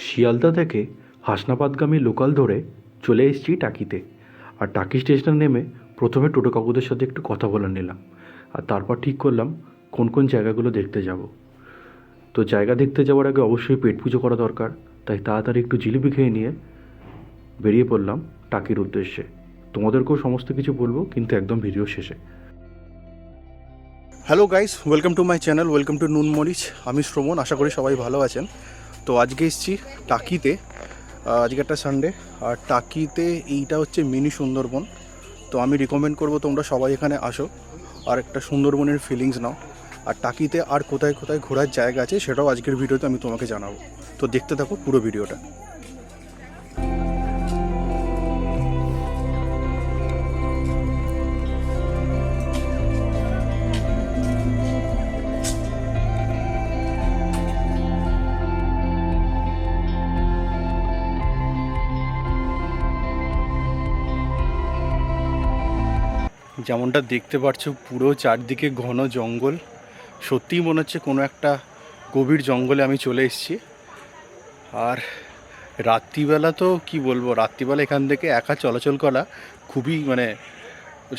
শিয়ালদা থেকে হাসনাবাদগামী লোকাল ধরে চলে এসেছি টাকিতে। আর টাকি স্টেশনে নেমে প্রথমে টোটো কাকুদের সাথে একটু কথা বলে নিলাম, আর তারপর ঠিক করলাম কোন কোন জায়গাগুলো দেখতে যাব। তো জায়গা দেখতে যাওয়ার আগে অবশ্যই পেট পুজো করা দরকার, তাই তাড়াতাড়ি একটু জিলিপি খেয়ে নিয়ে বেরিয়ে পড়লাম টাকির উদ্দেশ্যে। তোমাদেরকেও সমস্ত কিছু বলবো, কিন্তু একদম ভিডিও শেষে। Hello guys, welcome to my channel, welcome to নুন মরিচ। আমি শ্রমণ, আশা করি সবাই ভালো আছেন। তো আজকে এসেছি টাকিতে। আজকে একটা সানডে, আর টাকিতে এইটা হচ্ছে মিনি সুন্দরবন। তো আমি রিকমেন্ড করব তোমরা সবাই এখানে আসো আর একটা সুন্দরবনের ফিলিংস নাও। আর টাকিতে আর কোথায় কোথায় ঘোরার জায়গা আছে সেটাও আজকের ভিডিওতে আমি তোমাকে জানাবো। তো দেখতে থাকো পুরো ভিডিওটা। যেমনটা দেখতে পাচ্ছ, পুরো চারদিকে ঘন জঙ্গল। সত্যিই মনে হচ্ছে কোনো একটা গভীর জঙ্গলে আমি চলে এসেছি। আর রাত্রিবেলা তো কি বলবো, রাত্রিবেলা এখান থেকে একা চলাচল করা খুবই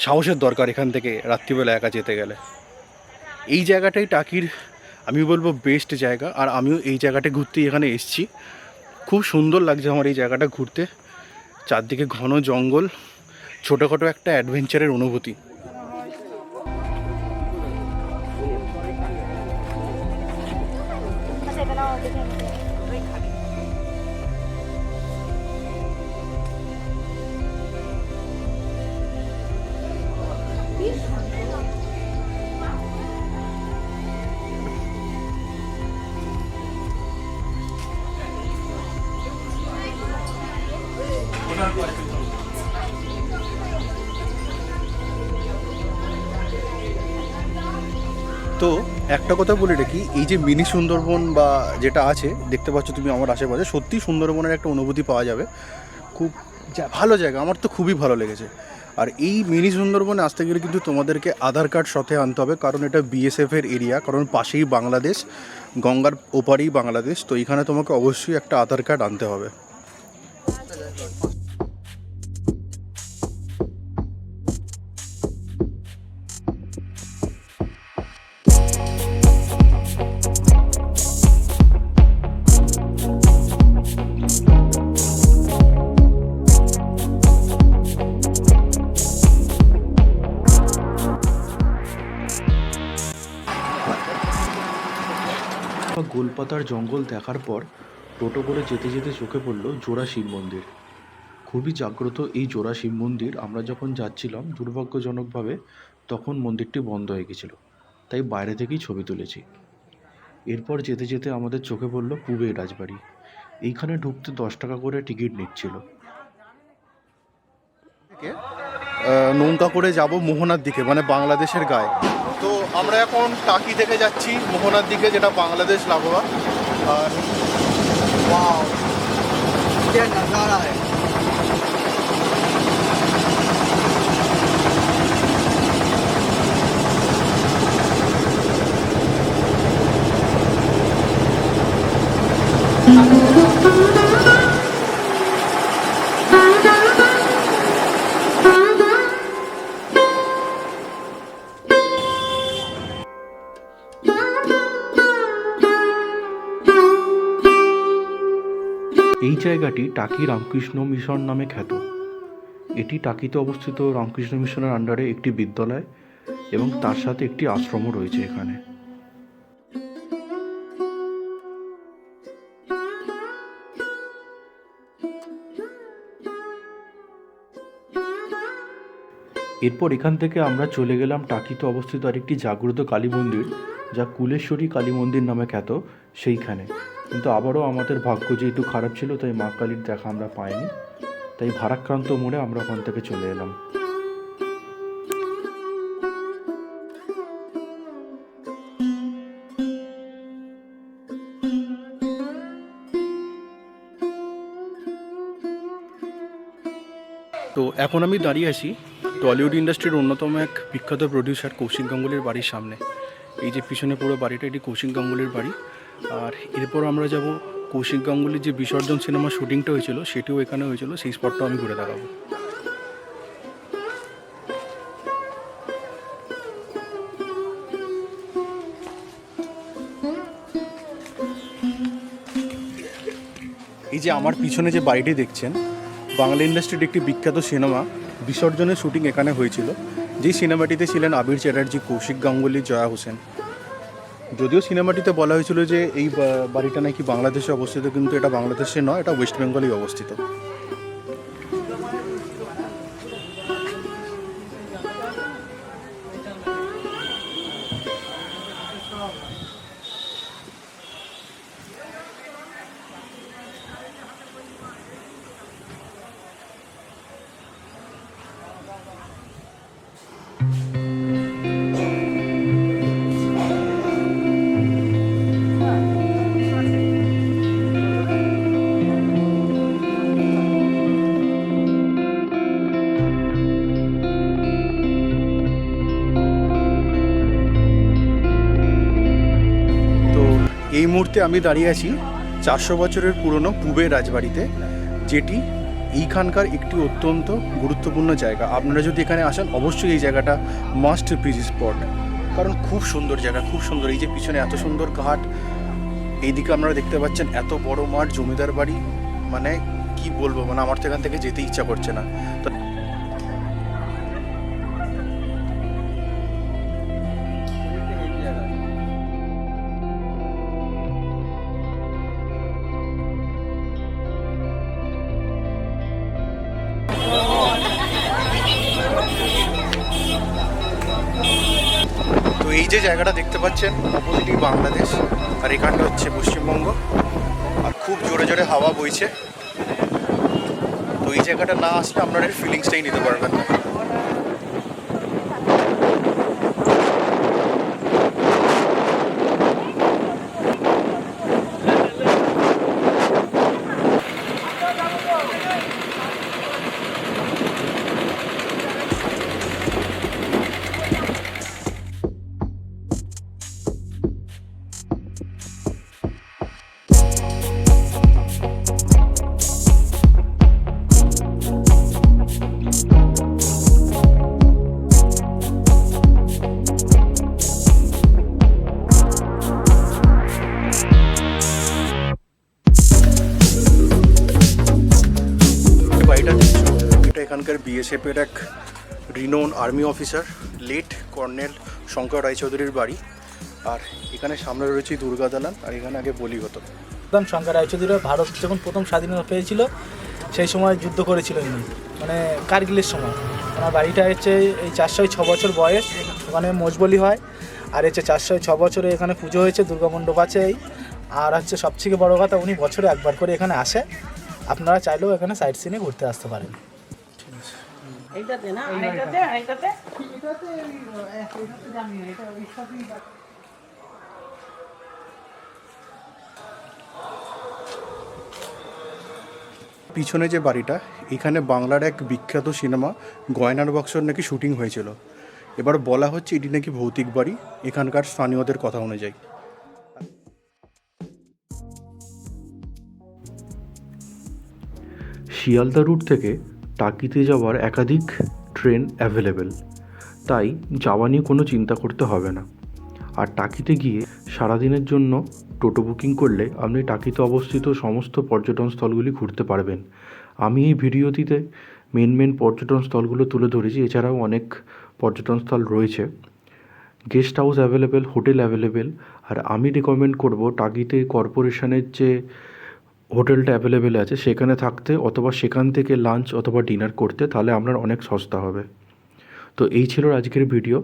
সাহসের দরকার। এখান থেকে রাত্রিবেলা একা যেতে গেলে এই জায়গাটাই টাকির আমি বলবো বেস্ট জায়গা। আর আমিও এই জায়গাটা ঘুরতে এখানে এসেছি। খুব সুন্দর লাগছে আমার এই জায়গাটা ঘুরতে। চারদিকে ঘন জঙ্গল, ছোটোখাটো একটা অ্যাডভেঞ্চারের অনুভূতি। তো একটা কথা বলে রাখি, এই যে মিনি সুন্দরবন বা যেটা আছে দেখতে পাচ্ছ তুমি আমার আশেপাশে, সত্যি সুন্দরবনের একটা অনুভূতি পাওয়া যাবে। খুব ভালো জায়গা, আমার তো খুবই ভালো লেগেছে। আর এই মিনি সুন্দরবনে আসতে গেলে কিন্তু তোমাদেরকে আধার কার্ড সাথে আনতে হবে, কারণ এটা বিএসএফের এরিয়া, কারণ পাশেই বাংলাদেশ, গঙ্গার ওপারেই বাংলাদেশ। তো এখানে তোমাকে অবশ্যই একটা আধার কার্ড আনতে হবে। গোলপাতার জঙ্গল দেখার পর টোটো করে যেতে যেতে চোখে পড়ল জোড়া শিব মন্দির। খুবই জাগ্রত এই জোড়া শিব মন্দির। আমরা যখন যাচ্ছিলাম দুর্ভাগ্যজনকভাবে তখন মন্দিরটি বন্ধ হয়ে গেছিল, তাই বাইরে থেকেই ছবি তুলেছি। এরপর যেতে যেতে আমাদের চোখে পড়ল পুবেই রাজবাড়ি। এইখানে ঢুকতে 10 টাকা করে টিকিট নিচ্ছিল। নৌকা করে যাব মোহনার দিকে, মানে বাংলাদেশের গায়ে। তো আমরা এখন টাকি থেকে যাচ্ছি মোহনার দিকে, যেটা বাংলাদেশ লাগোয়া। আর ওয়াও, क्या नज़ारा है। এই জায়গাটি টাকি রামকৃষ্ণ মিশন নামে খ্যাত। এটি টাকিতে অবস্থিত রামকৃষ্ণ মিশনের আন্ডারে একটি বিদ্যালয় এবং তার সাথে একটি আশ্রমও রয়েছে এখানে। এরপর এখান থেকে আমরা চলে গেলাম টাকিতে অবস্থিত আরেকটি জাগ্রত কালী মন্দির, যা কুলেশ্বরী কালী মন্দির নামে খ্যাত, সেইখানে। কিন্তু আবারও আমাদের ভাগ্য যেহেতু খারাপ ছিল, তাই মা কালীর দেখা আমরা পাইনি। তাই ভারাক্রান্ত মোড়ে আমরা ওখান থেকে চলে এলাম। তো এখন আমি দাঁড়িয়ে আছি টলিউড ইন্ডাস্ট্রির অন্যতম এক বিখ্যাত প্রডিউসার কৌশিক গাঙ্গুলির বাড়ির সামনে। এই যে পিছনে পুরো বাড়িটা, এটি কৌশিক গাঙ্গুলির বাড়ি। আর এরপর আমরা যাব কৌশিক গাঙ্গুলির যে বিসর্জন সিনেমা শুটিংটা হয়েছিল সেটিও এখানে হয়েছিল, সেই স্পটটাও আমি ঘুরে দেখাবো। এই যে আমার পিছনে যে বাড়িটি দেখছেন, বাংলা ইন্ডাস্ট্রির একটি বিখ্যাত সিনেমা বিসর্জনের শুটিং এখানে হয়েছিল, যেই সিনেমাটিতে ছিলেন আবির চ্যাটার্জি, কৌশিক গাঙ্গুলি, জয়া হোসেন। যদিও সিনেমাটিতে বলা হয়েছিল যে এই বাড়িটা নাকি বাংলাদেশে অবস্থিত, কিন্তু এটা বাংলাদেশে নয়, এটা ওয়েস্ট বেঙ্গলেই অবস্থিত। এই মুহূর্তে আমি দাঁড়িয়ে আছি 400 বছরের পুরনো পূবের রাজবাড়িতে, যেটি এইখানকার একটি অত্যন্ত গুরুত্বপূর্ণ জায়গা। আপনারা যদি এখানে আসেন অবশ্যই এই জায়গাটা মাস্ট ভিজিট স্পট, কারণ খুব সুন্দর জায়গা, খুব সুন্দর। এই যে পিছনে এত সুন্দর ঘাট, এইদিকে আপনারা দেখতে পাচ্ছেন এত বড় মাঠ, জমিদার বাড়ি, মানে কি বলবো, মানে আমার তো এখান থেকে যেতে ইচ্ছা করছে না। তো তো এই যে জায়গাটা দেখতে পাচ্ছেন অপোজিটই বাংলাদেশ, আর এখানটা হচ্ছে পশ্চিমবঙ্গ, আর খুব জোরে জোরে হাওয়া বইছে। তো এই জায়গাটা না আসলে আপনারা এর ফিলিংসটাই নিতে পারবেন না। এটা এখানকার বিএসএফের এক renowned army officer late colonel Shankar রায়চৌধুরীর বাড়ি। আর এখানে সামনে রয়েছে দুর্গা দালান, আর এখানে আগে বলি হতো। একদম শঙ্কর রায়চৌধুরী ভারত যখন প্রথম স্বাধীনতা পেয়েছিল সেই সময় যুদ্ধ করেছিল ইনি, মানে কারগিলের সময়। ওনার বাড়িটা হচ্ছে এই 406 বছর বয়স, ওখানে মোজবলি হয়। আর হচ্ছে 406 বছরে এখানে পুজো হয়েছে, দুর্গা মণ্ডপ আছে এই। আর হচ্ছে সবথেকে বড় কথা, উনি বছরে একবার করে এখানে আসে। আপনারা চাইলেও এখানে সাইট সিনে ঘুরতে আসতে পারেন। পিছনে যে বাড়িটা, এখানে বাংলার এক বিখ্যাত সিনেমা গয়নার বক্সর নাকি শুটিং হয়েছিল। এবার বলা হচ্ছে এটি নাকি ভৌতিক বাড়ি, এখানকার স্থানীয়দের কথা অনুযায়ী। শিয়ালদা রুট থেকে টাকিতে যাওয়ার একাধিক ট্রেন অ্যাভেলেবেল, তাই যাওয়া নিয়ে কোনো চিন্তা করতে হবে না। আর টাকিতে গিয়ে সারাদিনের জন্য টোটো বুকিং করলে আপনি টাকিতে অবস্থিত সমস্ত পর্যটন স্থলগুলি ঘুরতে পারবেন। আমি এই ভিডিওটিতে মেন পর্যটন স্থলগুলো তুলে ধরেছি, এছাড়াও অনেক পর্যটন স্থল রয়েছে। Guest house available, hotel available. আর আমি রেকমেন্ড করব টাকিতে কর্পোরেশনের যে হোটেলটা অ্যাভেলেবেল আছে সেখানে থাকতে, অথবা সেখান থেকে লাঞ্চ অথবা ডিনার করতে, তাহলে আপনার অনেক সস্তা হবে। তো এই ছিল আজকের ভিডিও।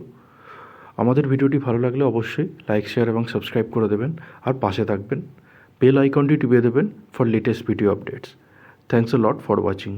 আমাদের ভিডিওটি ভালো লাগলে অবশ্যই লাইক, শেয়ার এবং সাবস্ক্রাইব করে দেবেন, আর পাশে থাকবেন। বেল আইকনটি টিপে দেবেন for latest video updates. Thanks a lot for watching.